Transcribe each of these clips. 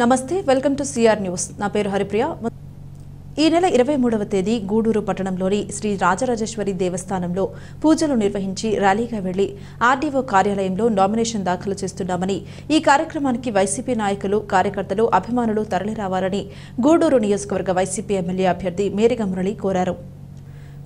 నమస్తే welcome to CR news నా పేరు హరిప్రియ ఈ నెల 23వ తేదీ గూడూరు పట్టణంలోని శ్రీ రాజరాజేశ్వరి దేవస్థానంలో పూజలు నిర్వహించి ర్యాలీగా వెళ్లి ఆర్డీఓ కార్యాలయంలో నామినేషన్ దాఖలు చేస్తున్నామని ఈ కార్యక్రమానికి వైసీపీ నాయకులు కార్యకర్తలు అభిమానులు తరలిరావాలని గూడూరు నియోజకవర్గ వైసీపీ ఎమ్మెల్యే అభ్యర్థి మేరిగ మురళి కోరారు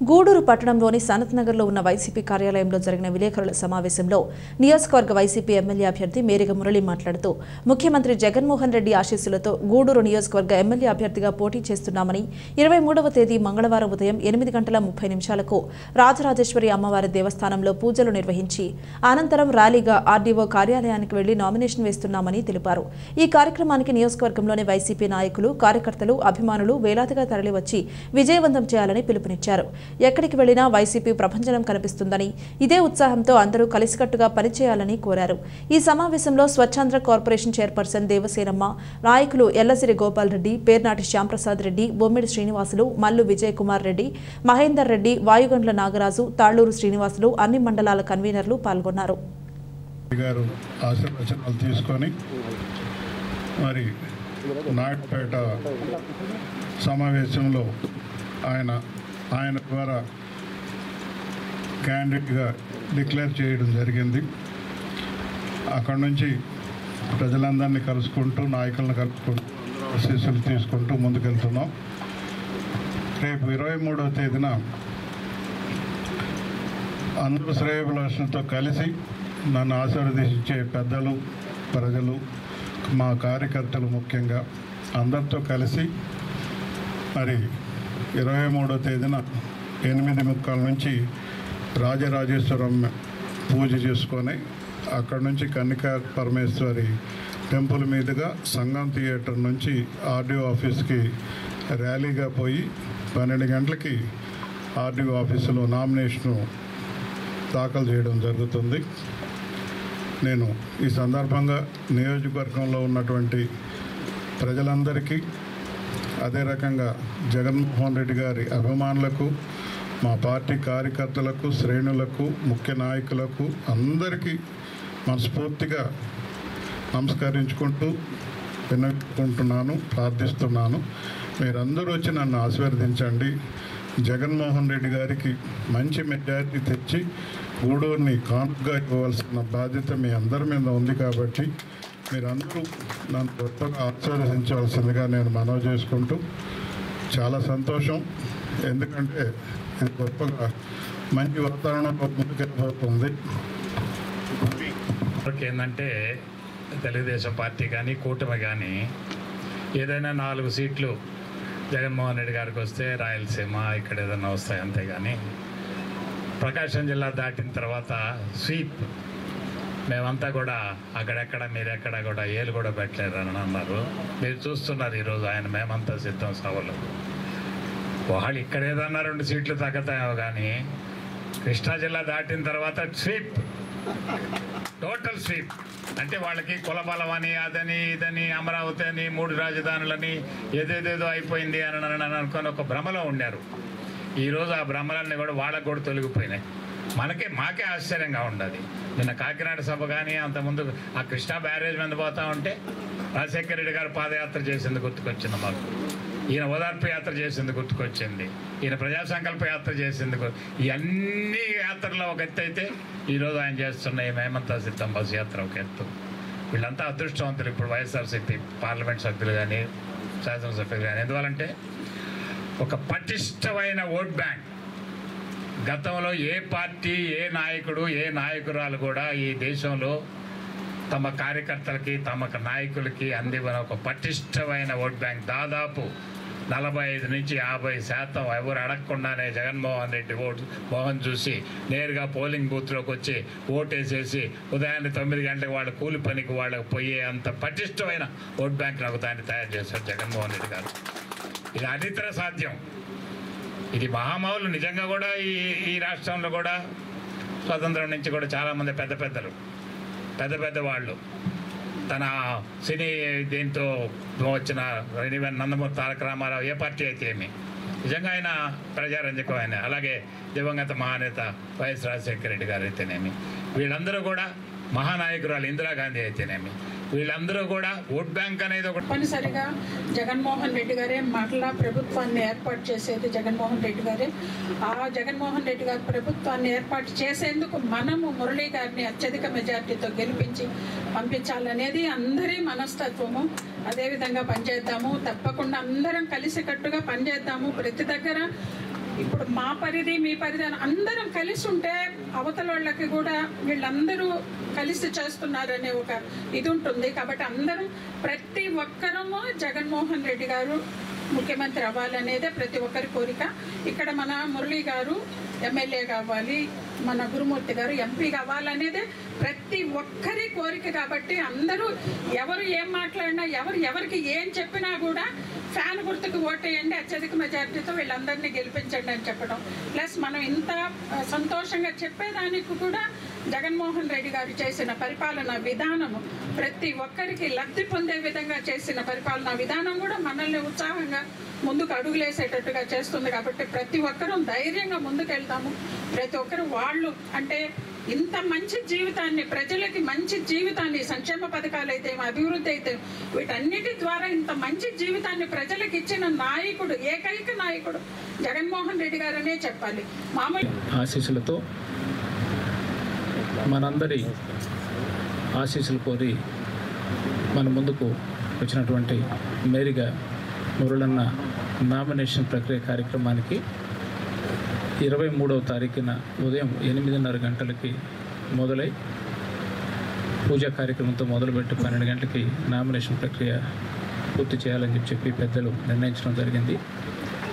గూడూరు పట్టణంలోని సనత్ నగర్లో ఉన్న వైసీపీ కార్యాలయంలో జరిగిన విలేకరుల సమావేశంలో నియోజకవర్గ వైసీపీ ఎమ్మెల్యే అభ్యర్థి మేరిగ మురళి మాట్లాడుతూ ముఖ్యమంత్రి జగన్మోహన్ రెడ్డి ఆశీస్సులతో గూడూరు నియోజకవర్గ ఎమ్మెల్యే అభ్యర్థిగా పోటీ చేస్తున్నామని 23వ తేదీ మంగళవారం ఉదయం 8:30 రాజరాజేశ్వరి అమ్మవారి దేవస్థానంలో పూజలు నిర్వహించి అనంతరం ర్యాలీగా ఆర్డీఓ కార్యాలయానికి వెళ్లి నామినేషన్ వేస్తున్నామని తెలిపారు. ఈ కార్యక్రమానికి నియోజకవర్గంలోని వైసీపీ నాయకులు కార్యకర్తలు అభిమానులు వేలాదిగా తరలివచ్చి విజయవంతం చేయాలని పిలుపునిచ్చారు. ఎక్కడికి వెళ్లినా వైసీపీ ప్రభంజనం కనిపిస్తుందని ఇదే ఉత్సాహంతో అందరూ కలిసికట్టుగా పనిచేయాలని కోరారు. ఈ సమావేశంలో స్వచ్ఛాంధ్ర కార్పొరేషన్ చైర్పర్సన్ దేవసేనమ్మ, నాయకులు ఎల్లసిరి గోపాల్ రెడ్డి, పేర్నాటి శ్యాంప్రసాద్ రెడ్డి, బొమ్మిడి శ్రీనివాసులు, మల్లు విజయ్ కుమార్ రెడ్డి, మహేందర్ రెడ్డి, వాయుగండ్ల నాగరాజు, తాళ్లూరు శ్రీనివాసులు, అన్ని మండలాల కన్వీనర్లు పాల్గొన్నారు. సమావేశంలో ఆయన ద్వారా క్యాండిడేట్గా డిక్లేర్ చేయడం జరిగింది. అక్కడి నుంచి ప్రజలందరినీ కలుసుకుంటూ నాయకులను కలుసుకుంటూ ఆశీస్సులు తీసుకుంటూ ముందుకెళ్తున్నాం. రేపు 23వ తేదీన అందరూ శ్రేయోభిలాషులతో కలిసి నన్ను ఆశీర్వదించే పెద్దలు, ప్రజలు, మా కార్యకర్తలు ముఖ్యంగా అందరితో కలిసి మరి 23వ తేదీన 8:30 నుంచి రాజరాజేశ్వరం పూజ చేసుకొని అక్కడి నుంచి కన్నికా పరమేశ్వరి టెంపుల్ మీదుగా సంగం థియేటర్ నుంచి ఆర్డీఓ ఆఫీస్కి ర్యాలీగా పోయి 12 గంటలకి ఆర్డీఓ ఆఫీసులో నామినేషను దాఖలు చేయడం జరుగుతుంది. నేను ఈ సందర్భంగా నియోజకవర్గంలో ఉన్నటువంటి ప్రజలందరికీ, అదే రకంగా జగన్మోహన్ రెడ్డి గారి అభిమానులకు, మా పార్టీ కార్యకర్తలకు, శ్రేణులకు, ముఖ్య నాయకులకు అందరికీ మనస్ఫూర్తిగా నమస్కరించుకుంటూ విన్నవించుకుంటున్నాను, ప్రార్థిస్తున్నాను. మీరందరూ వచ్చి నన్ను ఆశీర్వదించండి. జగన్మోహన్ రెడ్డి గారికి మంచి మెజారిటీ తెచ్చి గూడూరుని కానుకగా ఇవ్వవలసిన బాధ్యత మీ అందరి మీద ఉంది కాబట్టి మీరందరూ నన్ను గొప్పగా ఆశీర్వదించవలసిందిగా నేను మనవి చేసుకుంటూ, చాలా సంతోషం. ఎందుకంటే ఇది గొప్పగా మంచి వాతావరణంలో ముందుకెళ్ళిపోతుంది. ఏంటంటే తెలుగుదేశం పార్టీ కానీ కూటమి కానీ ఏదైనా 4 సీట్లు జగన్మోహన్ రెడ్డి గారికి వస్తే రాయలసీమ ఇక్కడ ఏదైనా వస్తాయి, అంతేగాని ప్రకాశం జిల్లా దాటిన తర్వాత స్వీప్ మేమంతా కూడా అక్కడెక్కడ మీరెక్కడ కూడా ఏలు కూడా పెట్టలేరని అన్నారు. మీరు చూస్తున్నారు ఈరోజు ఆయన మేమంతా సిద్ధం సభలు. వాళ్ళు ఇక్కడ ఏదన్నా 2 సీట్లు తగ్గుతాయో కానీ కృష్ణా జిల్లా దాటిన తర్వాత స్వీప్, టోటల్ స్వీప్. అంటే వాళ్ళకి కులబలం అని, అదని, ఇదని, అమరావతి అని, 3 రాజధానులని ఏదేదేదో అయిపోయింది అని అనుకుని ఒక భ్రమలో ఉన్నారు. ఈరోజు ఆ భ్రమలన్నీ కూడా వాళ్ళకు కూడా తొలగిపోయినాయి. మాకే ఆశ్చర్యంగా ఉండదు. నిన్న కాకినాడ సభ కానీ అంతకుముందు ఆ కృష్ణా బ్యారేజ్ మీద పోతా ఉంటే రాజశేఖర రెడ్డి గారు పాదయాత్ర చేసింది గుర్తుకొచ్చింది మాకు. ఈయన ఓదార్పు యాత్ర చేసింది గుర్తుకొచ్చింది. ఈయన ప్రజా సంకల్ప యాత్ర చేసింది. ఇవన్నీ యాత్రలో ఒక ఎత్తు అయితే ఈరోజు ఆయన చేస్తున్న ఈ మేమంతా సిద్ధం బస్సు యాత్ర ఒక ఎత్తు. వీళ్ళంతా అదృష్టవంతులు. ఇప్పుడు వైఎస్ఆర్సీపీ పార్లమెంట్ సభ్యులు కానీ శాసనసభ్యులు కానీ. ఎందువల్లంటే ఒక పటిష్టమైన ఓట్ బ్యాంక్. గతంలో ఏ పార్టీ, ఏ నాయకుడు, ఏ నాయకురాలు కూడా ఈ దేశంలో తమ కార్యకర్తలకి, తమ నాయకులకి అందివన ఒక పటిష్టమైన ఓట్ బ్యాంక్. దాదాపు 45 నుంచి 50% ఎవరు అడగకుండానే జగన్మోహన్ రెడ్డి మోహన్ చూసి నేరుగా పోలింగ్ బూత్లోకి వచ్చి ఓటేసేసి ఉదయాన్నే 9 గంటలకు వాళ్ళ కూలి పనికి వాళ్ళకి పోయే అంత పటిష్టమైన ఓట్ బ్యాంక్ నాకు దాన్ని తయారు చేశారు జగన్మోహన్ రెడ్డి గారు. ఇది అనితర సాధ్యం. ఇది మహామౌలు. నిజంగా కూడా ఈ రాష్ట్రంలో కూడా స్వతంత్రం నుంచి కూడా చాలామంది పెద్ద వాళ్ళు తన సినీ దీంతో వచ్చిన నందమూరి తారక రామారావు ఏ పార్టీ అయితే ఏమి నిజంగా ఆయన ప్రజారంజకమైన, అలాగే దివంగత మహానేత వైఎస్ రాజశేఖర రెడ్డి గారు అయితేనేమి, వీళ్ళందరూ కూడా మహానాయకురాలు ఇందిరాగాంధీ అయితేనేమి, వీళ్ళందరూ కూడా ఓట్ బ్యాంక్ అనేది ఒకటి. తప్పనిసరిగా జగన్మోహన్ రెడ్డి గారే మరలా ప్రభుత్వాన్ని ఏర్పాటు చేసేది జగన్మోహన్ రెడ్డి గారే. ఆ జగన్మోహన్ రెడ్డి గారి ప్రభుత్వాన్ని ఏర్పాటు చేసేందుకు మనము మురళీ గారిని అత్యధిక మెజార్టీతో గెలిపించి పంపించాలనేది అందరి మనస్తత్వము. అదేవిధంగా పనిచేద్దాము, తప్పకుండా అందరం కలిసికట్టుగా పనిచేద్దాము. ప్రతి దగ్గర ఇప్పుడు మా పరిధి మీ పరిధి అందరం కలిసి ఉంటే అవతల వాళ్ళకి కూడా వీళ్ళందరూ కలిసి చేస్తున్నారనే ఒక ఇది ఉంటుంది. కాబట్టి అందరం ప్రతి ఒక్కరము జగన్మోహన్ రెడ్డి గారు ముఖ్యమంత్రి అవ్వాలనేదే ప్రతి ఒక్కరి కోరిక. ఇక్కడ మన మురళీ గారు ఎమ్మెల్యే కావాలి, మన గురుమూర్తి గారు ఎంపీ కావాలనేదే ప్రతి ఒక్కరి కోరిక. కాబట్టి అందరూ ఎవరు ఏం మాట్లాడినా ఎవరికి ఏం చెప్పినా కూడా ఫ్యాన్ గుర్తుకు ఓటేయండి, అత్యధిక మెజార్టీతో వీళ్ళందరినీ గెలిపించండి అని చెప్పడం. ప్లస్ మనం ఇంత సంతోషంగా చెప్పేదానికి కూడా జగన్మోహన్ రెడ్డి గారు చేసిన పరిపాలన విధానము ప్రతి ఒక్కరికి లబ్ధి పొందే విధంగా చేసిన పరిపాలన విధానం కూడా మనల్ని ఉత్సాహంగా ముందుకు అడుగులేసేటట్టుగా చేస్తుంది. కాబట్టి ప్రతి ఒక్కరూ ధైర్యంగా ముందుకెళ్తాము. ప్రతి ఒక్కరు వాళ్ళు అంటే ఇంత మంచి జీవితాన్ని, ప్రజలకి మంచి జీవితాన్ని, సంక్షేమ పథకాలు అయితే అభివృద్ధి అయితే వీటన్నిటి ద్వారా ఇంత మంచి జీవితాన్ని ప్రజలకు ఇచ్చిన నాయకుడు, ఏకైక నాయకుడు జగన్మోహన్ రెడ్డి గారనే చెప్పాలి. మామూలు ఆశీస్సులతో మనందరి ఆశీస్సులు కోరి మన ముందుకు వచ్చినటువంటి మేరీగా మురళన్న నామినేషన్ ప్రక్రియ కార్యక్రమానికి 23వ తారీఖున ఉదయం 8:30 గంటలకి మొదలై పూజా కార్యక్రమంతో మొదలుపెట్టి 12 గంటలకి నామినేషన్ ప్రక్రియ పూర్తి చేయాలని చెప్పి పెద్దలు నిర్ణయించడం జరిగింది.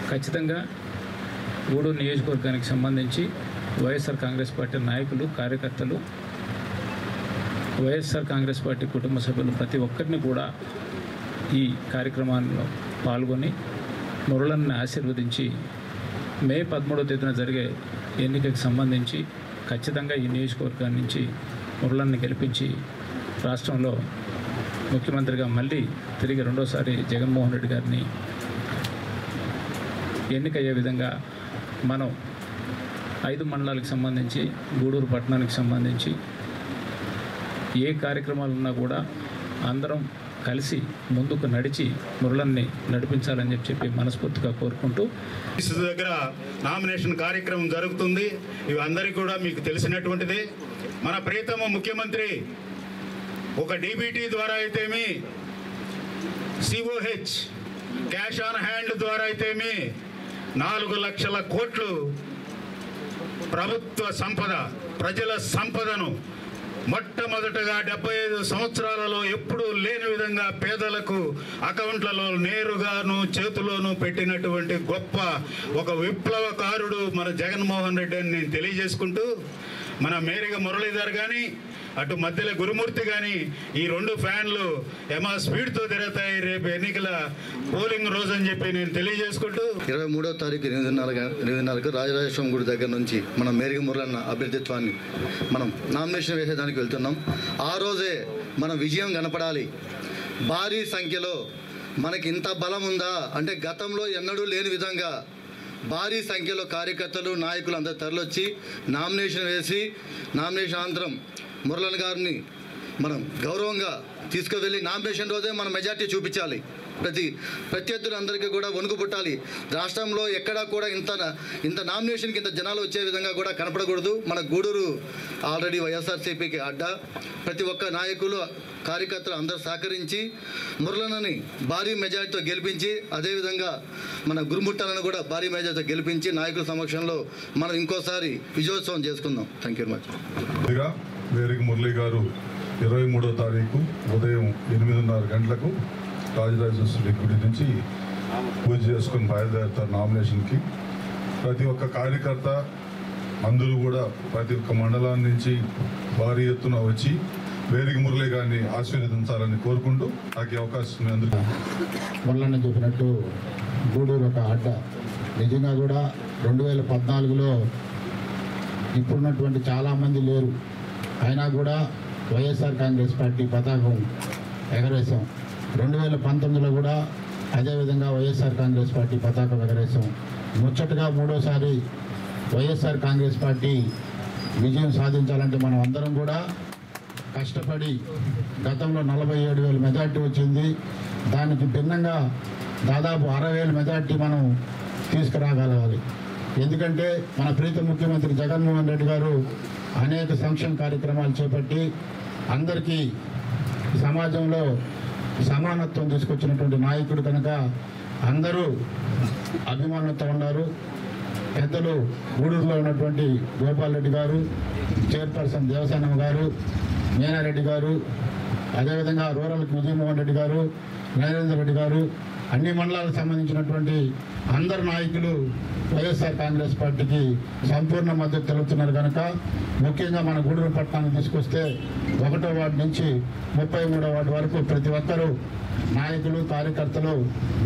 ఖచ్చితంగా గూడూరు నియోజకవర్గానికి సంబంధించి వైఎస్ఆర్ కాంగ్రెస్ పార్టీ నాయకులు, కార్యకర్తలు, వైఎస్ఆర్ కాంగ్రెస్ పార్టీ కుటుంబ సభ్యులు ప్రతి ఒక్కరిని కూడా ఈ కార్యక్రమాల్లో పాల్గొని మురళన్ని ఆశీర్వదించి మే 13వ తేదీన జరిగే ఎన్నికకి సంబంధించి ఖచ్చితంగా ఈ నియోజకవర్గాన్ని నుంచి మురళన్ని గెలిపించి రాష్ట్రంలో ముఖ్యమంత్రిగా మళ్ళీ తిరిగి రెండోసారి జగన్మోహన్ రెడ్డి గారిని ఎన్నికయ్యే విధంగా మనం 5 మండలాలకు సంబంధించి గూడూరు పట్టణానికి సంబంధించి ఏ కార్యక్రమాలు ఉన్నా కూడా అందరం కలిసి ముందుకు నడిచి మురళన్ని నడిపించాలని చెప్పి మనస్ఫూర్తిగా కోరుకుంటూ దగ్గర నామినేషన్ కార్యక్రమం జరుగుతుంది. ఇవి అందరికీ కూడా మీకు తెలిసినటువంటిదే. మన ప్రియతమ ముఖ్యమంత్రి ఒక డీబీటీ ద్వారా అయితేమి, సిఓహెచ్ క్యాష్ ఆన్ హ్యాండ్ ద్వారా అయితేమి 4 లక్షల కోట్లు ప్రభుత్వ సంపద, ప్రజల సంపదను మొట్టమొదటగా 75 సంవత్సరాలలో ఎప్పుడూ లేని విధంగా పేదలకు అకౌంట్లలో నేరుగాను చేతిలోనూ పెట్టినటువంటి గొప్ప ఒక విప్లవకారుడు మన జగన్మోహన్ రెడ్డి అని నేను తెలియజేసుకుంటూ, మన మేరీగా మురళీధర్ కానీ అటు మధ్యలో గురుమూర్తి కానీ ఈ 2 ఫ్యాన్లు ఏమా స్పీడ్తో తిరుగుతాయి రేపు ఎన్నికల పోలింగ్ రోజు అని చెప్పి నేను తెలియజేసుకుంటూ 23వ తారీఖు 8:30కు రాజరాజేశ్వరం గుడి దగ్గర నుంచి మనం మేరీగా మురళన్న అభ్యర్థిత్వాన్ని మనం నామినేషన్ వేసేదానికి వెళ్తున్నాం. ఆ రోజే మన విజయం కనపడాలి. భారీ సంఖ్యలో మనకి ఇంత బలం ఉందా అంటే గతంలో ఎన్నడూ లేని విధంగా భారీ సంఖ్యలో కార్యకర్తలు, నాయకులు అందరూ తరలొచ్చి నామినేషన్ వేసి నామినేషన్ అనంతరం మురళన్ గారిని మనం గౌరవంగా తీసుకువెళ్ళి నామినేషన్ రోజే మనం మెజార్టీ చూపించాలి. ప్రత్యర్థులందరికీ కూడా వణుకు పుట్టాలి. రాష్ట్రంలో ఎక్కడా కూడా ఇంత నామినేషన్కి ఇంత జనాలు వచ్చే విధంగా కూడా కనపడకూడదు. మన గూడూరు ఆల్రెడీ వైఎస్ఆర్సీపీకి అడ్డా. ప్రతి ఒక్క నాయకులు, కార్యకర్తలు అందరూ సహకరించి మురళనని భారీ మెజార్టీతో గెలిపించి, అదేవిధంగా మన గురుముట్టాలను కూడా భారీ మెజార్టీతో గెలిపించి నాయకుల సమక్షంలో మనం ఇంకోసారి విజయోత్సవం చేసుకుందాం. Thank you very much. మేరీగా మురళీ గారు 23వ తారీఖు ఉదయం 8:30 గంటలకు రాజరాజేశ్వరి గుడి నుంచి పూజ చేసుకుని బయలుదేరుతారు నామినేషన్కి. ప్రతి ఒక్క కార్యకర్త అందరూ కూడా ప్రతి ఒక్క మండలం నుంచి భారీ ఎత్తున వచ్చి మేరీగా మురళీ గారిని ఆశీర్వదించాలని కోరుకుంటూ నాకు అవకాశం అందుకు మురళన్న చెప్పినట్టు గూడూరు ఒక అడ్డ. నిజంగా కూడా 2014లో ఇప్పుడున్నటువంటి చాలామంది లేరు, అయినా కూడా వైఎస్ఆర్ కాంగ్రెస్ పార్టీ పతాకం ఎగరేసాం. 2019లో కూడా అదేవిధంగా వైఎస్ఆర్ కాంగ్రెస్ పార్టీ పతాకం ఎగరేసాం. ముచ్చటగా 3వసారి వైఎస్ఆర్ కాంగ్రెస్ పార్టీ విజయం సాధించాలంటే మనం అందరం కూడా కష్టపడి గతంలో 47,000 మెజార్టీ వచ్చింది. దానికి భిన్నంగా దాదాపు 60,000 మెజార్టీ మనం తీసుకురాగలగాలి. ఎందుకంటే మన ప్రీత ముఖ్యమంత్రి జగన్మోహన్ రెడ్డి గారు అనేక సంక్షేమ కార్యక్రమాలు చేపట్టి అందరికీ సమాజంలో సమానత్వం తీసుకొచ్చినటువంటి నాయకుడు కనుక అందరూ అభిమానంతో ఉన్నారు. పెద్దలు గూడూరులో ఉన్నటువంటి గోపాల్ రెడ్డి గారు, చైర్పర్సన్ దేవసేనమ్మ గారు, మీనారెడ్డి గారు, అదేవిధంగా రూరల్కి విజయమోహన్ రెడ్డి గారు, నరేంద్ర రెడ్డి గారు, అన్ని మండలాలకు సంబంధించినటువంటి అందరు నాయకులు వైఎస్ఆర్ కాంగ్రెస్ పార్టీకి సంపూర్ణ మద్దతు తెలుపుతున్నారు. కనుక ముఖ్యంగా మన గూడూరు పట్టణాన్ని తీసుకొస్తే 1వ వార్డు నుంచి 33వ వార్డు వరకు ప్రతి ఒక్కరూ నాయకులు కార్యకర్తలు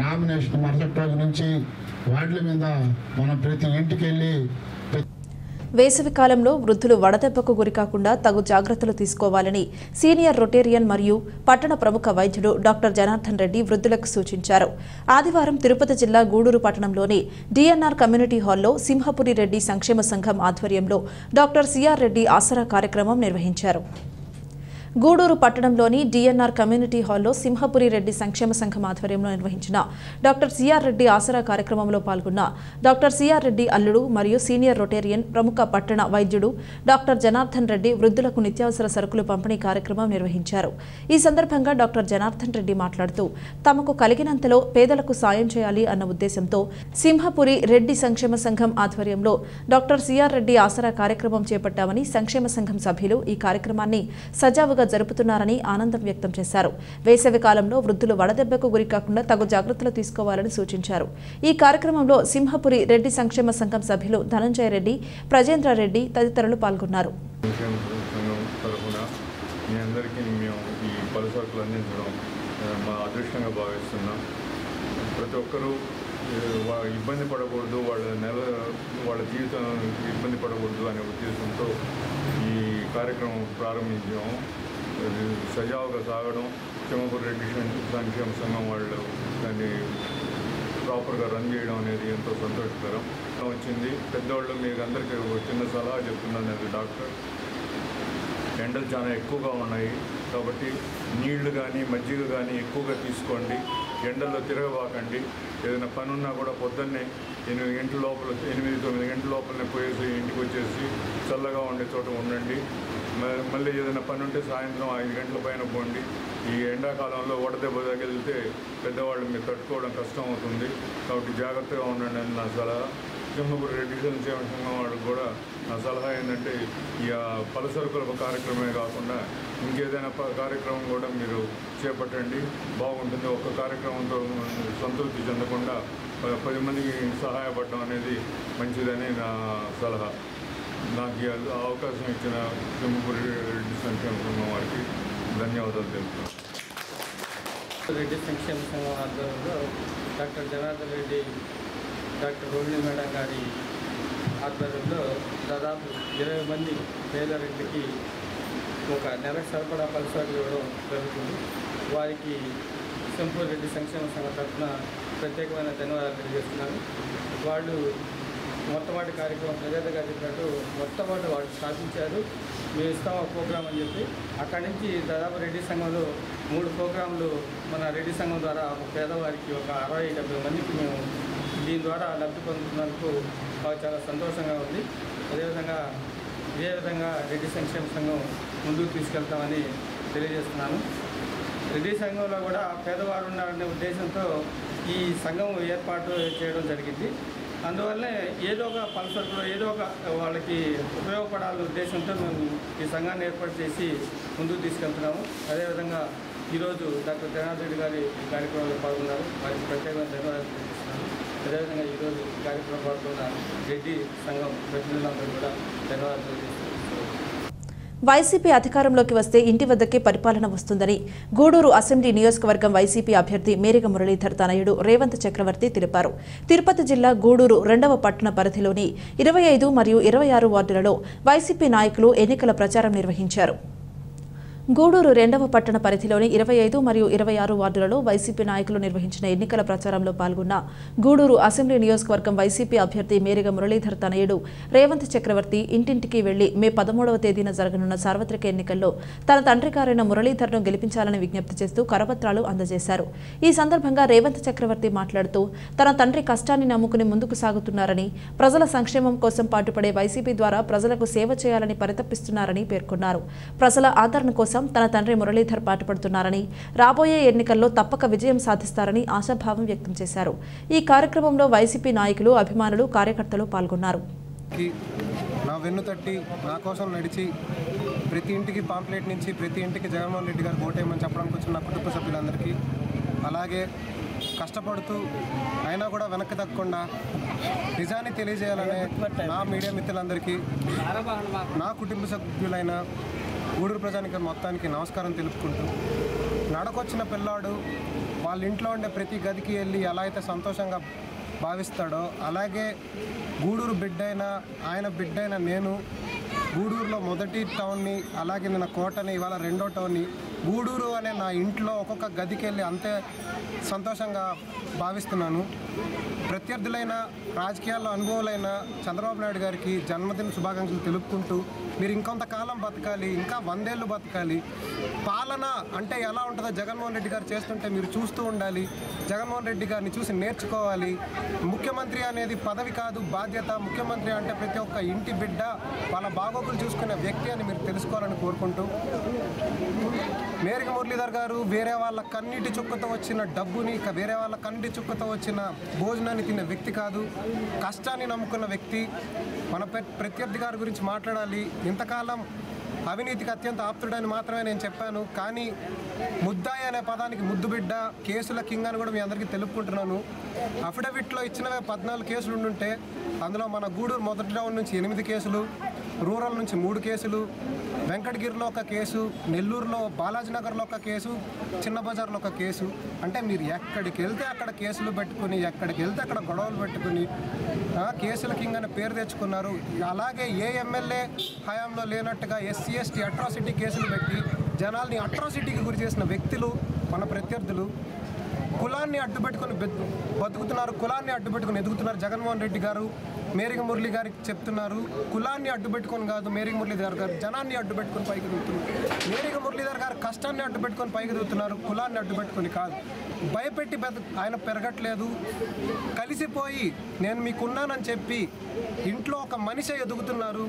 నామినేషన్ మరుసటి రోజు నుంచి వార్డుల మీద మనం ప్రతి ఇంటికి వెళ్ళి వేసవి కాలంలో వృద్ధులు వడదెబ్బకు గురికాకుండా తగు జాగ్రత్తలు తీసుకోవాలని సీనియర్ రొటేరియన్ మరియు పట్టణ ప్రముఖ వైద్యుడు డాక్టర్ జనార్దన్ రెడ్డి వృద్ధులకు సూచించారు. ఆదివారం తిరుపతి జిల్లా గూడూరు పట్టణంలోని డిఎన్ఆర్ కమ్యూనిటీ హాల్లో సింహపురి రెడ్డి సంక్షేమ సంఘం ఆధ్వర్యంలో డాక్టర్ సిఆర్ రెడ్డి ఆసరా కార్యక్రమం నిర్వహించారు. గూడూరు పట్టణంలోని డిఎన్ఆర్ కమ్యూనిటీ హాల్లో సింహపురి రెడ్డి సంక్షేమ సంఘం ఆధ్వర్యంలో నిర్వహించిన డాక్టర్ సిఆర్ రెడ్డి ఆసరా కార్యక్రమంలో పాల్గొన్న డాక్టర్ సిఆర్ రెడ్డి అల్లుడు మరియు సీనియర్ రొటేరియన్ ప్రముఖ పట్టణ వైద్యుడు డాక్టర్ జనార్దన్ రెడ్డి వృద్ధులకు నిత్యావసర సరుకులు పంపిణీ కార్యక్రమం నిర్వహించారు. ఈ సందర్భంగా డాక్టర్ జనార్దన్ రెడ్డి మాట్లాడుతూ తమకు కలిగినంతలో పేదలకు సాయం చేయాలి అన్న ఉద్దేశంతో సింహపురి రెడ్డి సంక్షేమ సంఘం ఆధ్వర్యంలో డాక్టర్ సిఆర్ రెడ్డి ఆసరా కార్యక్రమం చేపట్టామని సంక్షేమ సంఘం సభ్యులు ఈ కార్యక్రమాన్ని సజావుగా జరుపుతున్నారని ఆనందం వ్యక్తం చేశారు. వేసవి కాలంలో వృద్ధులు వడదెబ్బకు గురికాకుండా తగు జాగ్రత్తలు తీసుకోవాలని సూచించారు. ఈ కార్యక్రమంలో సింహపురి రెడ్డి సంక్షేమ సంఘం సభ్యులు ధనంజయ రెడ్డి, ప్రజేంద్ర రెడ్డి తదితరులు పాల్గొన్నారు. ప్రతి ఒక్కరూ ఇబ్బంది పడకూడదు, వాళ్ళ జీవితం ఇబ్బంది పడకూడదు అనే ఉద్దేశంతో ఈ కార్యక్రమం ప్రారంభించాము. సజావుగా సాగడం, సింహపురి రెడ్డి సంక్షేమ సంఘం వాళ్ళు దాన్ని ప్రాపర్గా రన్ చేయడం అనేది ఎంతో సంతోషకరం వచ్చింది. పెద్దవాళ్ళు మీకు అందరికీ ఒక చిన్న సలహా చెప్తున్నాను. అది డాక్టర్, ఎండలు చాలా ఎక్కువగా ఉన్నాయి కాబట్టి నీళ్లు కానీ మజ్జిగ కానీ ఎక్కువగా తీసుకోండి. ఎండల్లో తిరగబాకండి. ఏదైనా పని ఉన్నా కూడా పొద్దున్నే 8 గంటల లోపల 8-9 గంటల లోపలనే పోయేసి ఇంటికి వచ్చేసి చల్లగా ఉండే చోట ఉండండి. మళ్ళీ ఏదైనా పని ఉంటే సాయంత్రం 5 గంటల పైన పోండి. ఈ ఎండాకాలంలో వడదెబ్బ తగిలితే పెద్దవాళ్ళు మీరు తట్టుకోవడం కష్టం అవుతుంది. కాబట్టి జాగ్రత్తగా ఉండండి అని నా సలహా. సింహపురి రెడ్డి సంక్షేమ సంఘం వాళ్ళకి కూడా నా సలహా ఏంటంటే ఈ పలసరుకుల కార్యక్రమమే కాకుండా ఇంకేదైనా కార్యక్రమం కూడా మీరు చేపట్టండి, బాగుంటుంది. ఒక్క కార్యక్రమంతో సంతృప్తి చెందకుండా 10 మందికి సహాయపడడం అనేది మంచిదని నా సలహా. నాకు ఈ అవకాశం ఇచ్చిన సింహపురి రెడ్డి సంక్షేమ సంఘం వారికి ధన్యవాదాలు తెలుపుతున్నాను. రెడ్డి సంక్షేమ సంఘం ఆధ్వర్యంలో doctor Janardhan Reddy, doctor Rohini madam గారి ఆధ్వర్యంలో దాదాపు 20 మంది పేదరింటికి ఒక నెలకు సరిపడా పలుసార్లు ఇవ్వడం జరుగుతుంది. వారికి సింహపురి రెడ్డి సంక్షేమ సంఘం తరఫున ప్రత్యేకమైన ధన్యవాదాలు తెలియజేస్తున్నాను. వాళ్ళు మొట్టమొదటి కార్యక్రమం ప్రజలుగా చెప్పినట్టు మొట్టమొదటి వాళ్ళు స్థాపించారు. మేము ఇస్తాం ఒక ప్రోగ్రాం అని చెప్పి అక్కడి నుంచి దాదాపు రెడ్డి సంఘంలో 3 ప్రోగ్రాంలు మన రెడ్డి సంఘం ద్వారా పేదవారికి ఒక 60-70 మందికి మేము దీని ద్వారా లబ్ధి పొందుతున్నందుకు మాకు చాలా సంతోషంగా ఉంది. ఇదే విధంగా రెడ్డి సంక్షేమ సంఘం ముందుకు తీసుకెళ్తామని తెలియజేస్తున్నాను. రెడ్డి సంఘంలో కూడా పేదవారు ఉన్నారనే ఉద్దేశంతో ఈ సంఘం ఏర్పాటు చేయడం జరిగింది. అందువల్లనే ఏదో ఒక పల్సర్లో ఏదో ఒక వాళ్ళకి ఉపయోగపడాలనే ఉద్దేశంతో మేము ఈ సంఘాన్ని ఏర్పాటు చేసి ముందుకు తీసుకెళ్తున్నాము. అదేవిధంగా ఈరోజు డాక్టర్ జనార్దన్ రెడ్డి గారి ఈ కార్యక్రమంలో పాల్గొన్నారు. వారికి ప్రత్యేకమైన ధన్యవాదాలు తెలియజేస్తున్నాను. అదేవిధంగా ఈరోజు ఈ కార్యక్రమంలో పాల్గొన్న రెడ్డి సంఘం ప్రతినిధులందరూ కూడా ధన్యవాదాలు తెలియజేస్తున్నారు. వైసీపీ అధికారంలోకి వస్తే ఇంటి వద్దకే పరిపాలన వస్తుందని గూడూరు అసెంబ్లీ నియోజకవర్గం వైసీపీ అభ్యర్థి మేరిగ మురళీధర్ తనయుడు రేవంత్ చక్రవర్తి తెలిపారు. తిరుపతి జిల్లా గూడూరు 2వ పట్టణ పరిధిలోని 25 మరియు 26 వార్డులలో వైసీపీ నాయకులు ఎన్నికల ప్రచారం నిర్వహించారు. గూడూరు 2వ పట్టణ పరిధిలోని 25 మరియు 26 వార్డులలో వైసీపీ నాయకులు నిర్వహించిన ఎన్నికల ప్రచారంలో పాల్గొన్న గూడూరు అసెంబ్లీ నియోజకవర్గం వైసీపీ అభ్యర్థి మేరిగ మురళీధర్ తనయుడు రేవంత్ చక్రవర్తి ఇంటింటికి వెళ్లి మే 13వ తేదీన జరగనున్న సార్వత్రిక ఎన్నికల్లో తన తండ్రి గారైన మురళీధర్ను గెలిపించాలని విజ్ఞప్తి చేస్తూ కరపత్రాలు అందజేశారు. ఈ సందర్భంగా రేవంత్ చక్రవర్తి మాట్లాడుతూ తన తండ్రి కష్టాన్ని నమ్ముకుని ముందుకు సాగుతున్నారని, ప్రజల సంక్షేమం కోసం పాటుపడే వైసీపీ ద్వారా ప్రజలకు సేవ చేయాలని పరితపిస్తున్నారని పేర్కొన్నారు. ప్రజల ఆదరణ కోసం తన తండ్రి మురళీధర్ పాటుపడుతున్నారని, రాబోయే ఎన్నికల్లో తప్పక విజయం సాధిస్తారని ఆశాభావం వ్యక్తం చేశారు. ఈ కార్యక్రమంలో వైసీపీ నాయకులు, అభిమానులు, కార్యకర్తలు పాల్గొన్నారు. నా వెన్ను తట్టి నా కోసం నడిచి ప్రతి ఇంటికి పాంప్లెట్ నుంచి ప్రతి ఇంటికి జగన్మోహన్ రెడ్డి గారు ఓటేయమని చెప్పడానికి వచ్చిన నా కుటుంబ సభ్యులందరికీ, అలాగే కష్టపడుతూ అయినా కూడా వెనక్కి తగ్గకుండా నిజాన్ని తెలియజేయాలనే నా మీడియా మిత్రులందరికీ, నా కుటుంబ సభ్యులైన గూడూరు ప్రజానికి మొత్తానికి నమస్కారం తెలుపుకుంటూ, నడకొచ్చిన పిల్లాడు వాళ్ళ ఇంట్లో ఉండే ప్రతి గదికి వెళ్ళి ఎలా అయితే సంతోషంగా భావిస్తాడో, అలాగే గూడూరు బిడ్డైన ఆయన బిడ్డైన నేను గూడూరులో మొదటి టౌన్ని, అలాగే నేను కోటని, ఇవాళ 2వ టౌన్ని, గూడూరు అనే నా ఇంట్లో ఒక్కొక్క గదికి వెళ్ళి అంతే సంతోషంగా భావిస్తున్నాను. ప్రత్యర్థులైన రాజకీయాల్లో అనుభవాలైన చంద్రబాబు నాయుడు గారికి జన్మదిన శుభాకాంక్షలు తెలుపుకుంటూ, మీరు ఇంకొంతకాలం బతకాలి, ఇంకా 100 ఏళ్ళు బతకాలి. పాలన అంటే ఎలా ఉంటుందో జగన్మోహన్ రెడ్డి గారు చేస్తుంటే మీరు చూస్తూ ఉండాలి. జగన్మోహన్ రెడ్డి గారిని చూసి నేర్చుకోవాలి. ముఖ్యమంత్రి అనేది పదవి కాదు, బాధ్యత. ముఖ్యమంత్రి అంటే ప్రతి ఒక్క ఇంటి బిడ్డ వాళ్ళ బాగోగులు చూసుకునే వ్యక్తి అని మీరు తెలుసుకోవాలని కోరుకుంటూ, మేరిగ మురళీధర్ గారు వేరే వాళ్ళ కన్నీటి చుక్కతో వచ్చిన డబ్బుని, వేరే వాళ్ళ కన్నీటి చుక్కతో వచ్చిన భోజనాన్ని తినే వ్యక్తి కాదు, కష్టాన్ని నమ్ముకున్న వ్యక్తి. మన ప్రత్యర్థి గారి గురించి మాట్లాడాలి. ఇంతకాలం అవినీతికి అత్యంత ఆప్తుడని మాత్రమే నేను చెప్పాను, కానీ ముద్దాయి అనే పదానికి ముద్దు బిడ్డ, కేసుల కింగ్ అని కూడా మీ అందరికీ తెలుపుకుంటున్నాను. అఫిడవిట్లో ఇచ్చినవే 14 కేసులు ఉండుంటే అందులో మన గూడూరు మొదటి టౌన్ నుంచి 8 కేసులు, రూరల్ నుంచి 3 కేసులు, వెంకటగిరిలో 1 కేసు, నెల్లూరులో బాలాజీనగర్లో 1 కేసు, చిన్న బజార్లో 1 కేసు. అంటే మీరు ఎక్కడికి వెళ్తే అక్కడ కేసులు పెట్టుకుని, ఎక్కడికి వెళ్తే అక్కడ గొడవలు పెట్టుకుని కేసుల కింగ్ అని పేరు తెచ్చుకున్నారు. అలాగే ఏ ఎమ్మెల్యే హయాంలో లేనట్టుగా ఎస్సీ ఎస్టీ అట్రాసిటీ కేసులు పెట్టి జనాల్ని అట్రాసిటీకి గురి చేసిన వ్యక్తులు మన ప్రత్యర్థులు. కులాన్ని అడ్డుపెట్టుకుని బతుకుతున్నారు, కులాన్ని అడ్డుపెట్టుకుని ఎదుగుతున్నారు. జగన్మోహన్ రెడ్డి గారు మేరిగ మురళి గారికి చెప్తున్నారు, కులాన్ని అడ్డుపెట్టుకొని కాదు మేరిగ మురళీధర్ గారు జనాన్ని అడ్డుపెట్టుకొని పైకి దిగుతున్నారు. మేరిగ మురళీధర్ గారు కష్టాన్ని అడ్డుపెట్టుకొని పైకి దిగుతున్నారు, కులాన్ని అడ్డుపెట్టుకొని కాదు. భయపెట్టి ఆయన పెరగట్లేదు. కలిసిపోయి నేను మీకున్నానని చెప్పి ఇంట్లో ఒక మనిషి ఎదుగుతున్నారు.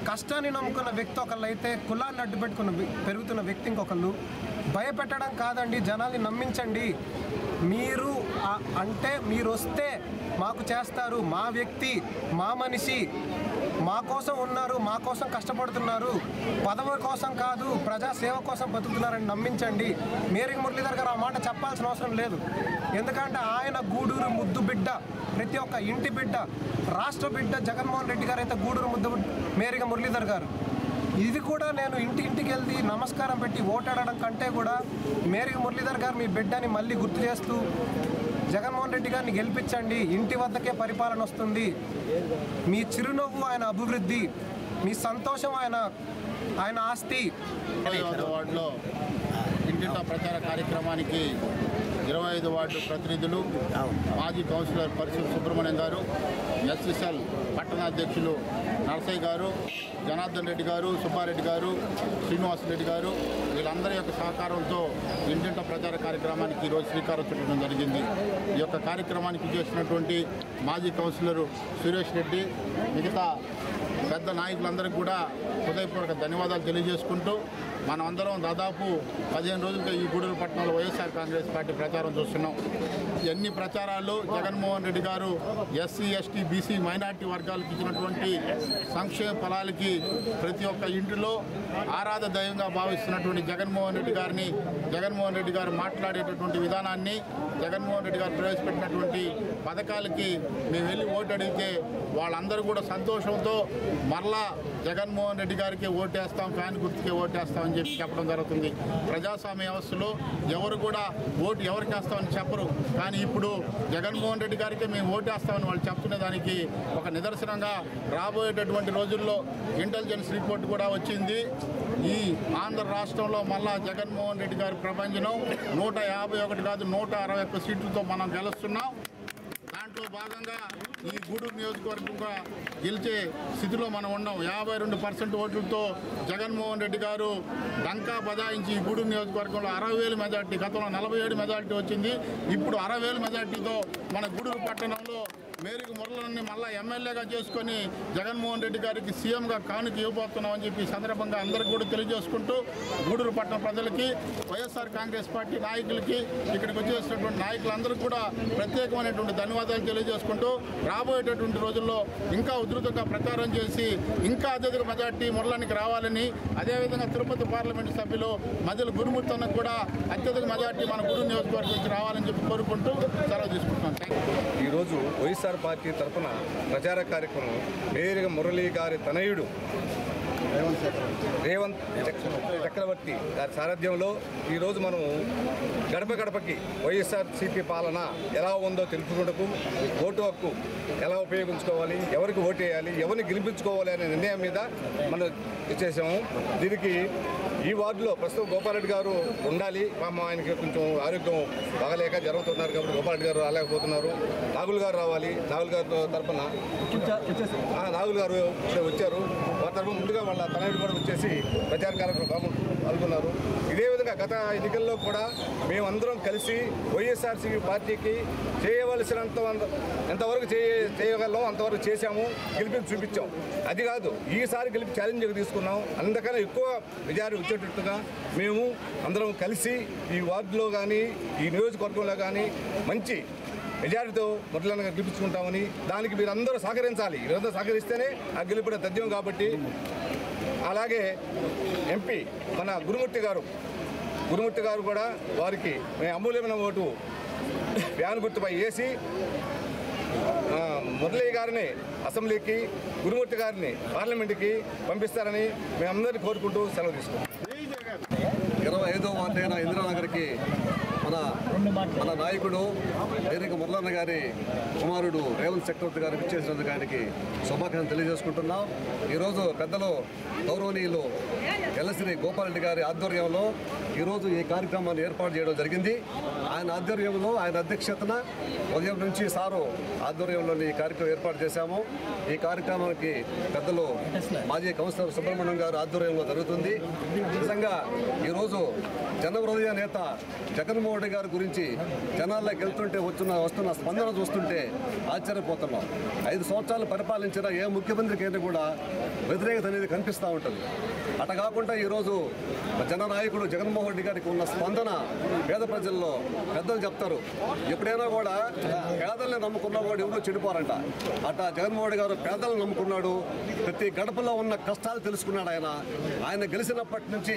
కష్టాన్ని నమ్ముకున్న వ్యక్తి ఒకళ్ళు అయితే, కులాన్ని అడ్డుపెట్టుకున్న పెరుగుతున్న వ్యక్తి ఇంకొకళ్ళు. భయపెట్టడం కాదండి, జనాల్ని నమ్మించండి. మీరు అంటే మీరు వస్తే మాకు చేస్తారు, మా వ్యక్తి, మా మనిషి, మా కోసం ఉన్నారు, మా కోసం కష్టపడుతున్నారు, పదవి కోసం కాదు ప్రజాసేవ కోసం బతుకుతున్నారని నమ్మించండి. మేరిగ మురళీధర్ గారు ఆ మాట చెప్పాల్సిన అవసరం లేదు. ఎందుకంటే ఆయన గూడూరు ముద్దు బిడ్డ, ప్రతి ఒక్క ఇంటి బిడ్డ, రాష్ట్ర బిడ్డ జగన్మోహన్ రెడ్డి గారు అయితే గూడూరు ముద్దు మేరిగ మురళీధర్ గారు. ఇది కూడా నేను ఇంటికి వెళ్ళి నమస్కారం పెట్టి ఓటాడడం కంటే కూడా మేరిగ మురళీధర్ గారు మీ బిడ్డని మళ్ళీ గుర్తు చేస్తూ జగన్మోహన్ రెడ్డి గారిని గెలిపించండి, ఇంటి వద్దకే పరిపాలన వస్తుంది. మీ చిరునవ్వు ఆయన అభివృద్ధి, మీ సంతోషం ఆయన ఆస్తి. వార్డులో ఇంటింటా ప్రచార కార్యక్రమానికి 25 వార్డు ప్రతినిధులు, మాజీ కౌన్సిలర్ పరిశుభ్ర సుబ్రహ్మణ్యం గారు, ఎస్ఎస్ఎల్ పట్టణాధ్యక్షులు నరసయ్య గారు, జనార్దన్ రెడ్డి గారు, సుబ్బారెడ్డి గారు, శ్రీనివాసరెడ్డి గారు, వీళ్ళందరి యొక్క సహకారంతో ఇంటింటా ప్రచార కార్యక్రమానికి ఈరోజు శ్రీకారం చుట్టడం జరిగింది. ఈ యొక్క కార్యక్రమానికి చేసినటువంటి మాజీ కౌన్సిలర్ సురేష్ రెడ్డి, మిగతా పెద్ద నాయకులందరికీ కూడా హృదయపూర్వక ధన్యవాదాలు తెలియజేసుకుంటూ, మనమందరం దాదాపు 15 రోజులుగా ఈ గూడూరు పట్టణంలో వైఎస్ఆర్ కాంగ్రెస్ పార్టీ ప్రచారం చూస్తున్నాం. ఎన్ని ప్రచారాలు జగన్మోహన్ రెడ్డి గారు ఎస్సీ ఎస్టీ బీసీ మైనార్టీ వర్గాలకు ఇచ్చినటువంటి సంక్షేమ ఫలాలకి ప్రతి ఒక్క ఇంటిలో ఆరాధ దైవంగా భావిస్తున్నటువంటి జగన్మోహన్ రెడ్డి గారిని, జగన్మోహన్ రెడ్డి గారు మాట్లాడేటటువంటి విధానాన్ని, జగన్మోహన్ రెడ్డి గారు ప్రవేశపెట్టినటువంటి పథకాలకి మేము వెళ్ళి ఓటు అడిగితే వాళ్ళందరూ కూడా సంతోషంతో మరలా జగన్మోహన్ రెడ్డి గారికి ఓటేస్తాం, ఫ్యాన్ గుర్తుకే ఓటేస్తామని చేస్తామని చెప్పి చెప్పడం జరుగుతుంది. ప్రజాస్వామ్య వ్యవస్థలో ఎవరు కూడా ఓటు ఎవరికి వేస్తామని చెప్పరు. కానీ ఇప్పుడు జగన్మోహన్ రెడ్డి గారికి మేము ఓటు వేస్తామని వాళ్ళు చెప్తున్న దానికి ఒక నిదర్శనంగా రాబోయేటటువంటి రోజుల్లో ఇంటెలిజెన్స్ రిపోర్ట్ కూడా వచ్చింది. ఈ ఆంధ్ర రాష్ట్రంలో మళ్ళా జగన్మోహన్ రెడ్డి గారి ప్రభంజనం 151 కాదు 161 సీట్లతో మనం గెలుస్తున్నాం. దాంట్లో భాగంగా ఈ గూడూరు నియోజకవర్గంగా గెలిచే స్థితిలో మనం ఉన్నాం. 52% ఓట్లతో జగన్మోహన్ రెడ్డి గారు డంకా బజాయించి ఈ గూడూరు నియోజకవర్గంలో 60,000 మెజార్టీ, గతంలో 47 మెజార్టీ వచ్చింది. ఇప్పుడు 60,000 మెజార్టీతో మన గూడూరు పట్టణంలో మేరకు మురళిని మళ్ళీ ఎమ్మెల్యేగా చేసుకొని జగన్మోహన్ రెడ్డి గారికి సీఎంగా కానుక ఇవ్వబోతున్నామని చెప్పి సందర్భంగా అందరికీ కూడా తెలియజేసుకుంటూ గూడూరు పట్టణ ప్రజలకి, వైఎస్ఆర్ కాంగ్రెస్ పార్టీ నాయకులకి, ఇక్కడికి వచ్చేసినటువంటి నాయకులందరికీ కూడా ప్రత్యేకమైనటువంటి ధన్యవాదాలు తెలియజేసుకుంటూ రాబోయేటటువంటి రోజుల్లో ఇంకా ఉధృతంగా ప్రచారం చేసి ఇంకా అత్యధిక మెజార్టీ మురళికి రావాలని, అదేవిధంగా తిరుపతి పార్లమెంటు సభ్యులు మధ్యలో గురుమూర్తన్నకు కూడా అత్యధిక మెజార్టీ మన గూడూరు నియోజకవర్గం నుంచి రావాలని చెప్పి కోరుకుంటూ సెలవు తీసుకుంటున్నాను. ఈరోజు వైఎస్ఆర్ పార్టీ తరఫున ప్రచార కార్యక్రమం మేయర్ మురళీ గారి తనయుడు రేవంత్ చక్రవర్తి గారి సారథ్యంలో ఈరోజు మనం గడప గడపకి వైఎస్ఆర్సీపీ పాలన ఎలా ఉందో తెలుసుకుంటూ ఓటు హక్కు ఎలా ఉపయోగించుకోవాలి, ఎవరికి ఓటు వేయాలి, ఎవరిని గెలిపించుకోవాలి అనే నిర్ణయం మీద మనం చేసాము. దీనికి ఈ వార్డులో ప్రస్తుతం గోపాలరెడ్డి గారు ఉండాలి. ఆయనకి కొంచెం ఆరోగ్యం బాగలేక జరుగుతున్నారు కాబట్టి గోపాలరెడ్డి గారు రాలేకపోతున్నారు. నాగుల్ గారు రావాలి. నాగుల్ గారి తరఫున నాగుల్ గారు వచ్చారు. వారి తరఫున ముందుగా వాళ్ళ తనయుడు కూడా వచ్చేసి ప్రచార కార్యక్రమం పాల్గొన్నారు. ఇదే విధంగా గత ఎన్నికల్లో కూడా మేమందరం కలిసి వైఎస్ఆర్సీపీ పార్టీకి చేయవలసినంత ఎంతవరకు చేయగలం అంతవరకు చేశాము, గెలిపి చూపించాం. అది కాదు, ఈసారి గెలిపి ఛాలెంజ్గా తీసుకున్నాం. అందుకనే ఎక్కువ మెజారిటీ వచ్చేటట్టుగా మేము అందరం కలిసి ఈ వార్డులో కానీ ఈ నియోజకవర్గంలో కానీ మంచి మెజారిటీతో మురళిని గెలిపించుకుంటామని, దానికి మీరందరూ సహకరించాలి. మీరందరూ సహకరిస్తేనే ఆ గెలుపుడే తథ్యం. కాబట్టి అలాగే ఎంపీ మన గురుమూర్తి గారు కూడా వారికి మేము అమూల్యమైన ఓటు ఫ్యాన్ గుర్తుపై వేసి మురళీ గారిని అసెంబ్లీకి, గురుమూర్తి గారిని పార్లమెంటుకి పంపిస్తారని మేమందరినీ కోరుకుంటూ సెలవు తీసుకుంటాం. 25వ వార్డైన ఇందిరానగర్కి మన నాయకుడు మేయర్ మురళన్న గారి కుమారుడు రేవంత్ చక్రవర్తి గారు ఇచ్చేసినందుకు ఆయనకి శుభాకాంక్షలు తెలియజేసుకుంటున్నాం. ఈరోజు పెద్దలు గౌరవనీయులు ఎల్లశ్రీ గోపాలరెడ్డి గారి ఆధ్వర్యంలో ఈరోజు ఈ కార్యక్రమాన్ని ఏర్పాటు చేయడం జరిగింది. ఆయన ఆధ్వర్యంలో, ఆయన అధ్యక్షతన ఉదయం నుంచి సారు ఆధ్వర్యంలోని ఈ కార్యక్రమం ఏర్పాటు చేశాము. ఈ కార్యక్రమానికి పెద్దలు మాజీ కౌన్సిలర్ సుబ్రహ్మణ్యం గారు ఆధ్వర్యంలో జరుగుతుంది. నిజంగా ఈరోజు జనహృదయ నేత జగన్మోహన్ రెడ్డి గారి గురించి జనాల్లోకి వెళ్తుంటే వస్తున్న స్పందన చూస్తుంటే ఆశ్చర్యపోతున్నాం. 5 సంవత్సరాలు పరిపాలించిన ఏ ముఖ్యమంత్రికైనా కూడా వ్యతిరేకత అనేది కనిపిస్తూ ఉంటుంది. అట కాకుండా ఈరోజు జననాయకుడు జగన్మోహన్ రెడ్డి గారికి ఉన్న స్పందన పేద ప్రజల్లో పెద్దలు చెప్తారు. ఎప్పుడైనా కూడా పేదల్ని నమ్ముకున్నవాడు ఎవరో చెడిపోరంట. అట జగన్మోహన్ రెడ్డి గారు పేదలను నమ్ముకున్నాడు. ప్రతి గడపలో ఉన్న కష్టాలు తెలుసుకున్నాడు. ఆయన గెలిచినప్పటి నుంచి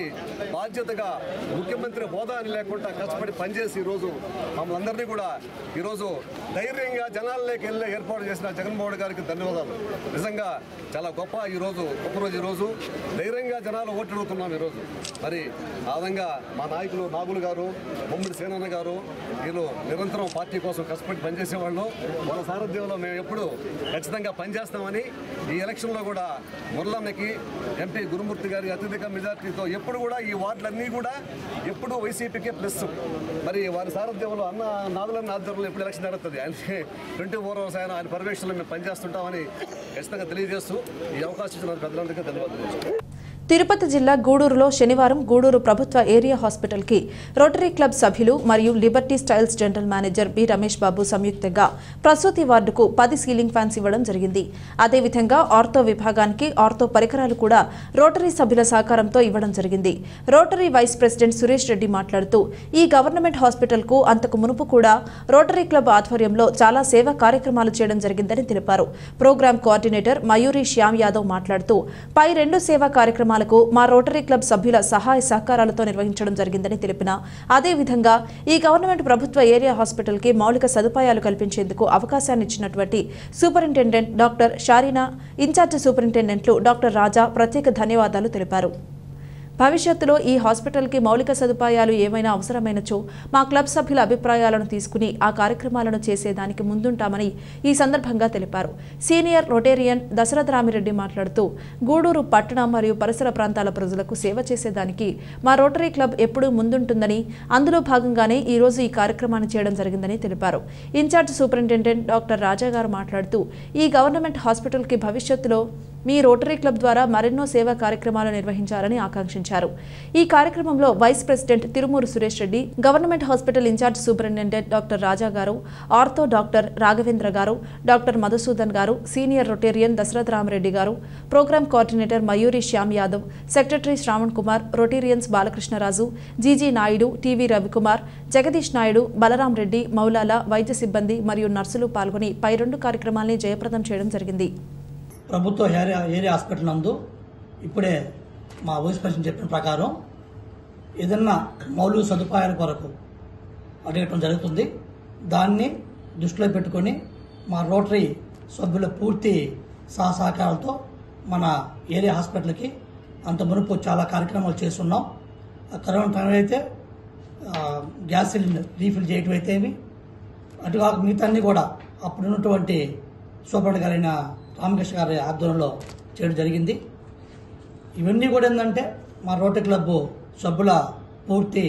బాధ్యతగా ముఖ్యమంత్రి హోదా అని లేకుండా కష్టపడి పనిచేసి ఈరోజు మమ్మల్ని అందరినీ కూడా ఈరోజు ధైర్యంగా జనాల్లోకి వెళ్ళి ఏర్పాటు చేసిన జగన్మోహన్ రెడ్డి గారికి ధన్యవాదాలు. నిజంగా చాలా గొప్ప రోజు ఈరోజు ధైర్యంగా జనాలు ఓటు అడుగుతున్నాం. ఈరోజు మరి ఆ విధంగా మా నాయకులు నాగులు గారు, బొమ్మిడి సేనన్న గారు వీళ్ళు నిరంతరం పార్టీ కోసం కష్టపడి పనిచేసేవాళ్ళు. వాళ్ళ సారథ్యంలో మేము ఎప్పుడు ఖచ్చితంగా పనిచేస్తామని ఈ ఎలక్షన్లో కూడా మురళన్నకి ఎంపీ గురుమూర్తి గారి అత్యధిక మెజార్టీతో ఎప్పుడు కూడా ఈ వార్డులన్నీ కూడా ఎప్పుడు వైసీపీకే ప్లస్. మరి వారి సారథ్యంలో నాగులన్న ఆధ్వర్యంలో ఎప్పుడు ఎలక్షన్ జరుగుతుంది. ఆయనకి 24 hours ఆయన పర్యవేక్షణలో మేము పనిచేస్తుంటామని ఖచ్చితంగా తెలియజేస్తూ ఈ అవకాశం ఇచ్చిన పెద్దలందరికీ ధన్యవాదాలు. తిరుపతి జిల్లా గూడూరులో శనివారం గూడూరు ప్రభుత్వ ఏరియా హాస్పిటల్కి రోటరీ క్లబ్ సభ్యులు మరియు Liberty Styles general manager B Ramesh Babu సంయుక్తంగా ప్రసూతి వార్డుకు 10 సీలింగ్ ఫ్యాన్స్ ఇవ్వడం జరిగింది. అదేవిధంగా ఆర్థో విభాగానికి ఆర్థో పరికరాలు కూడా రోటరీ సభ్యుల సహకారంతో ఇవ్వడం జరిగింది. Rotary vice president Suresh Reddy మాట్లాడుతూ ఈ గవర్నమెంట్ హాస్పిటల్కు అంతకు మునుపు కూడా రోటరీ క్లబ్ ఆధ్వర్యంలో చాలా సేవా కార్యక్రమాలు చేయడం జరిగిందని తెలిపారు. ప్రోగ్రాం కోఆర్డినేటర్ మయూరి శ్యామ్ యాదవ్ మాట్లాడుతూ పై 2 సేవా కార్యక్రమాలు మా రోటరీ క్లబ్ సభ్యుల సహాయ సహకారాలతో నిర్వహించడం జరిగిందని తెలిపిన అదేవిధంగా ఈ గవర్నమెంట్ ప్రభుత్వ ఏరియా హాస్పిటల్ కి మౌలిక సదుపాయాలు కల్పించేందుకు అవకాశాన్ని ఇచ్చినటువంటి సూపరింటెండెంట్ డాక్టర్ షారీనా, ఇన్ఛార్జ్ సూపరింటెండెంట్లు డాక్టర్ రాజా ప్రత్యేక ధన్యవాదాలు తెలిపారు. భవిష్యత్తులో ఈ హాస్పిటల్కి మౌలిక సదుపాయాలు ఏమైనా అవసరమైనచో మా క్లబ్ సభ్యుల అభిప్రాయాలను తీసుకుని ఆ కార్యక్రమాలను చేసేదానికి ముందుంటామని ఈ సందర్భంగా తెలిపారు. సీనియర్ రొటేరియన్ దశరథరామిరెడ్డి మాట్లాడుతూ గూడూరు పట్టణ మరియు పరిసర ప్రాంతాల ప్రజలకు సేవ చేసేదానికి మా రోటరీ క్లబ్ ఎప్పుడూ ముందుంటుందని, అందులో భాగంగానే ఈ రోజు ఈ కార్యక్రమాన్ని చేయడం జరిగిందని తెలిపారు. ఇన్ఛార్జ్ సూపరింటెండెంట్ డాక్టర్ రాజా గారు మాట్లాడుతూ ఈ గవర్నమెంట్ హాస్పిటల్కి భవిష్యత్తులో మీ రోటరీ క్లబ్ ద్వారా మరెన్నో సేవా కార్యక్రమాలు నిర్వహించాలని ఆకాంక్షించారు. ఈ కార్యక్రమంలో vice president Tirumuru Suresh Reddy, government hospital incharge superintendent doctor Raja garu, ortho doctor Raghavendra గారు, డాక్టర్ మధుసూదన్ గారు, senior Rotarian Dasharatharamareddy garu, programme coordinator Mayuri Shyam Yadav, secretary Shravan Kumar, Rotarians Balakrishnaraju, GG Naidu, TV Ravikumar, Jagadish Naidu, Balaram Reddy, Moulala, వైద్య సిబ్బంది మరియు నర్సులు పాల్గొని పై 2 కార్యక్రమాల్ని జయప్రదం చేయడం జరిగింది. ప్రభుత్వ ఏరియా హాస్పిటల్ నందు ఇప్పుడే మా వైస్ ప్రెసిడెంట్ చెప్పిన ప్రకారం ఏదన్నా మౌలిక సదుపాయాల కొరకు అడగటం జరుగుతుంది. దాన్ని దృష్టిలో పెట్టుకొని మా రోటరీ సభ్యుల పూర్తి సహకారాలతో మన ఏరియా హాస్పిటల్కి అంత మునుపు చాలా కార్యక్రమాలు చేస్తున్నాం. కరోనా టైంలో అయితే గ్యాస్ సిలిండర్ రీఫిల్ చేయటం అయితేమి, అటుగా మిగతా అన్ని కూడా అప్పుడున్నటువంటి సూపరింటెండెంట్ గారైన రామకృష్ణ గారి ఆధ్వర్యంలో చేయడం జరిగింది. ఇవన్నీ కూడా ఏంటంటే మా రోటరీ క్లబ్ సభ్యుల పూర్తి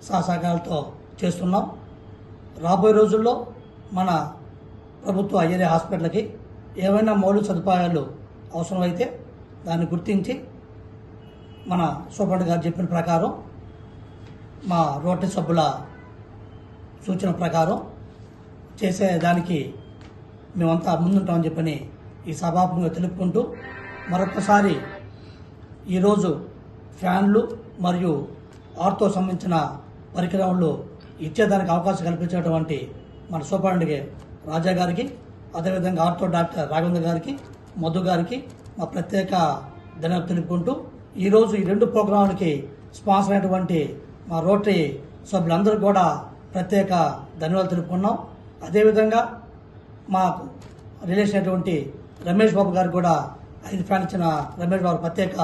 సహకారాలతో చేస్తున్నాం. రాబోయే రోజుల్లో మన ప్రభుత్వ ఏరియా హాస్పిటల్కి ఏవైనా మౌలిక సదుపాయాలు అవసరమైతే దాన్ని గుర్తించి మన సూపరింటెండెంట్ గారు చెప్పిన ప్రకారం మా రోటరీ సభ్యుల సూచన ప్రకారం చేసేదానికి మేమంతా ముందుంటామని చెప్పని ఈ సభాముఖంగా తెలుపుకుంటూ మరొకసారి ఈరోజు ఫ్యాన్లు మరియు ఆర్తో సంబంధించిన పరికరాలు ఇచ్చేదానికి అవకాశం కల్పించినటువంటి మన సూపరింటెండెంట్ రాజా గారికి, అదేవిధంగా ఆర్తో డాక్టర్ రాఘవేంద్ర గారికి, మధు గారికి మా ప్రత్యేక ధన్యవాదాలు తెలుపుకుంటూ ఈరోజు ఈ 2 ప్రోగ్రాంలకి స్పాన్సర్ అయినటువంటి మా రోటరీ సభ్యులందరూ కూడా ప్రత్యేక ధన్యవాదాలు తెలుపుకున్నాం. అదేవిధంగా మాకు రిలేషన్ అయినటువంటి రమేష్ బాబు గారు కూడా 5 ఫ్యాన్లు ఇచ్చిన రమేష్ బాబు ప్రత్యేక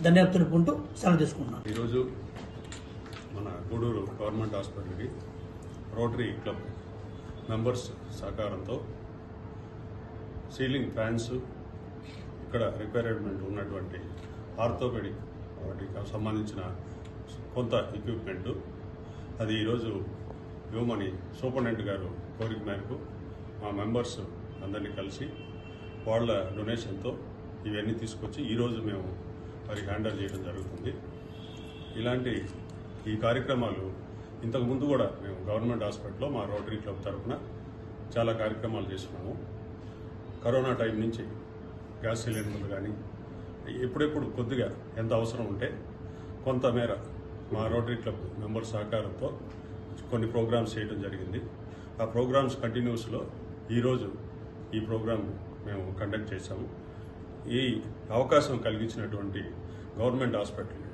ధన్యవాదాలు తెలుపుకుంటూ సెలవు తీసుకున్నాం. ఈరోజు మన గూడూరు గవర్నమెంట్ హాస్పిటల్కి రోటరీ క్లబ్ మెంబర్స్ సహకారంతో సీలింగ్ ఫ్యాన్స్, ఇక్కడ రిపేర్మెంట్ ఉన్నటువంటి ఆర్థోపెడిక్ వాటికి సంబంధించిన కొంత ఎక్విప్మెంటు అది ఈరోజు ఇవ్వమని సూపరింటెండెంట్ గారు కోరిక మేరకు మా మెంబర్స్ అందరినీ కలిసి వాళ్ళ డొనేషన్తో ఇవన్నీ తీసుకొచ్చి ఈరోజు మేము వారికి హ్యాండల్ చేయడం జరుగుతుంది. ఇలాంటి ఈ కార్యక్రమాలు ఇంతకుముందు కూడా మేము గవర్నమెంట్ హాస్పిటల్లో మా రోటరీ క్లబ్ తరఫున చాలా కార్యక్రమాలు చేస్తున్నాము. కరోనా టైం నుంచి గ్యాస్ సిలిండర్లు కానీ ఎప్పుడెప్పుడు కొద్దిగా ఎంత అవసరం ఉంటే కొంతమేర మా రోటరీ క్లబ్ మెంబర్ సహకారంతో కొన్ని ప్రోగ్రామ్స్ చేయడం జరిగింది. ఆ ప్రోగ్రామ్స్ కంటిన్యూస్లో ఈరోజు ఈ ప్రోగ్రాం మేము కండక్ట్ చేశాము. ఈ అవకాశం కలిగించినటువంటి గవర్నమెంట్ హాస్పిటల్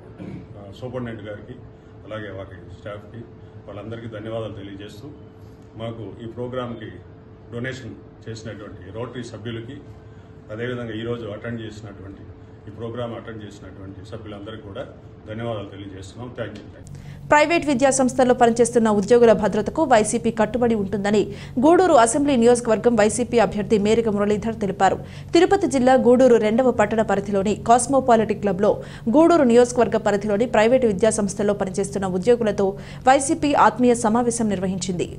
సూపరింటెండెంట్ గారికి, అలాగే వారి స్టాఫ్కి, వాళ్ళందరికీ ధన్యవాదాలు తెలియజేస్తూ మాకు ఈ ప్రోగ్రాంకి డొనేషన్ చేసినటువంటి రోటరీ సభ్యులకి, అదేవిధంగా ఈరోజు ఈ ప్రోగ్రాం అటెండ్ చేసినటువంటి సభ్యులందరికీ కూడా ధన్యవాదాలు తెలియజేస్తున్నాం. Thank you. ప్రైవేట్ విద్యా సంస్థల్లో పనిచేస్తున్న ఉద్యోగుల భద్రతకు వైసీపీ కట్టుబడి ఉంటుందని గూడూరు అసెంబ్లీ నియోజకవర్గం వైసీపీ అభ్యర్థి మేరిగ మురళీధర్ తెలిపారు. తిరుపతి జిల్లా గూడూరు 2వ పట్టణ పరిధిలోని కాస్మోపాలిటిక్ క్లబ్లో గూడూరు నియోజకవర్గ పరిధిలోని ప్రైవేటు విద్యా సంస్థల్లో పనిచేస్తున్న ఉద్యోగులతో వైసీపీ ఆత్మీయ సమావేశం నిర్వహించింది.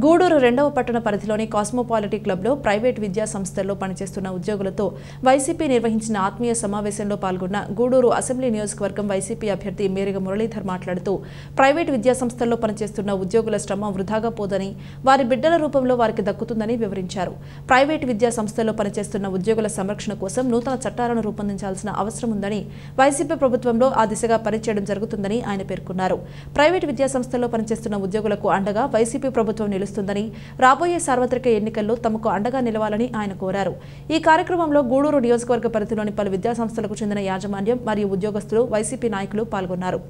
గూడూరు 2వ పట్టణ పరిధిలోని కాస్మోపాలిటిక్ క్లబ్లో ప్రైవేట్ విద్యా సంస్థల్లో పనిచేస్తున్న ఉద్యోగులతో వైసీపీ నిర్వహించిన ఆత్మీయ సమావేశంలో పాల్గొన్న గూడూరు అసెంబ్లీ నియోజకవర్గం వైసీపీ అభ్యర్థి మేరిగ మురళీధర్ మాట్లాడుతూ ప్రైవేట్ విద్యా సంస్థల్లో పనిచేస్తున్న ఉద్యోగుల శ్రమ వృధాగా పోదని, వారి బిడ్డల రూపంలో వారికి దక్కుతుందని వివరించారు. ప్రైవేట్ విద్యా సంస్థల్లో పనిచేస్తున్న ఉద్యోగుల సంరక్షణ కోసం నూతన చట్టాలను రూపొందించాల్సిన అవసరం ఉందని, వైసీపీ ప్రభుత్వంలో ఆ దిశగా పనిచేయడం జరుగుతుందని ఆయన పేర్కొన్నారు. ప్రైవేట్ విద్యా సంస్థల్లో పనిచేస్తున్న ఉద్యోగులకు అండగా వైసీపీ ప్రభుత్వం నిలుస్తుందని, రాబోయే సార్వత్రిక ఎన్నికల్లో తమకు అండగా నిలవాలని ఆయన కోరారు. ఈ కార్యక్రమంలో గూడూరు నియోజకవర్గ పరిధిలోని పలు విద్యా సంస్థలకు చెందిన యాజమాన్యం మరియు ఉద్యోగస్తులు, వైసీపీ నాయకులు పాల్గొన్నారు.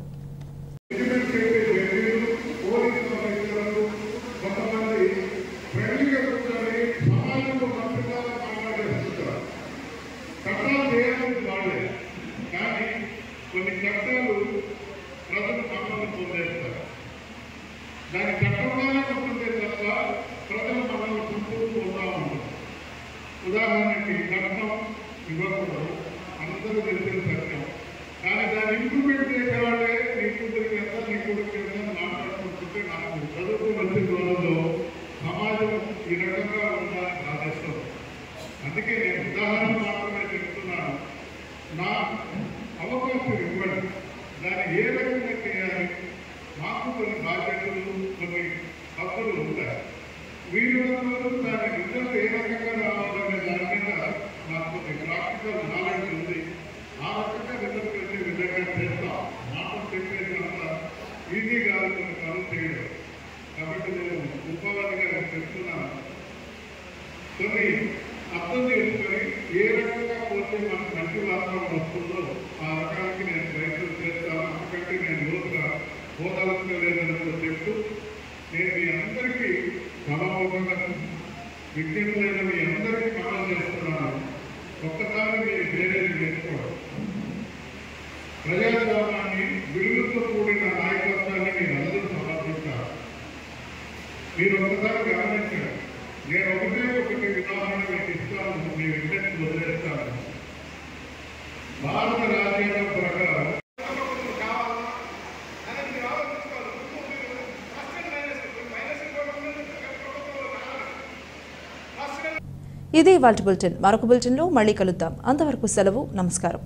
కొన్ని యువకులు అందరూ తెలిసిన సత్యం. కానీ దాన్ని ఇంప్లిమెంట్ చేసేవాళ్ళే నీ కూతురికి ఎంత నీ కొడుకు ఎంత మాట్లాడుకుంటుంటే నాకు చదువుకు వచ్చే రోజుల్లో సమాజం ఈ రకంగా ఉండాలని భావిస్తాను. అందుకే నేను ఉదాహరణ మాత్రమే చెప్తున్నాను. నా అవకాశం ఇవ్వండి, దాన్ని ఏ రకంగా చేయాలి, మాకు కొన్ని బాధ్యతలు కొన్ని హక్కులు ఉంటాయి. వీళ్ళందరూ దాని రిజల్ట్ ఏ రకంగా రావాలనే దాని మీద నాకు కొన్ని ప్రాక్టికల్ నాలెడ్జ్ ఉంది. ఆ రకంగా రిజల్ట్ వచ్చే విధంగా చేస్తాం. మాకు చెప్పేసినంత ఈజీ కాదు కొన్ని పనులు చేయడం. కాబట్టి నేను ఉపాధిగా చెప్తున్నాను, కొన్ని అర్థం చేసుకొని ఏ రకంగా పోతే మనకు మంచి వాతావరణం వస్తుందో ఆ రకానికి నేను ప్రయత్నం చేస్తాను. అందుకంటే నేను లోతుగా పోదాల్సిన చెప్తూ నేను మీ అందరికీ సభాముఖంగా విజ్ఞప్తులైన మీ అందరికీ మనం చేస్తున్నాను. ఒక్కసారి మీరు వేరేది చేసుకోవడం, ప్రజాస్వామ్యాన్ని విలువతో కూడిన నాయకత్వాన్ని మీరు అందరూ సమర్థించారు. మీరు ఒక్కసారి గమనించండి. నేను ఒకటి ఉదాహరణ మీకు ఇస్తాను, మీ విజ్ఞప్తి వదిలేస్తాను. భారత రాజ్యాంగం ప్రకారం ఇది ఇవాల్టి బులెటిన్. మరొక బులెటిన్లో మళ్ళీ కలుద్దాం. అంతవరకు సెలవు. నమస్కారం.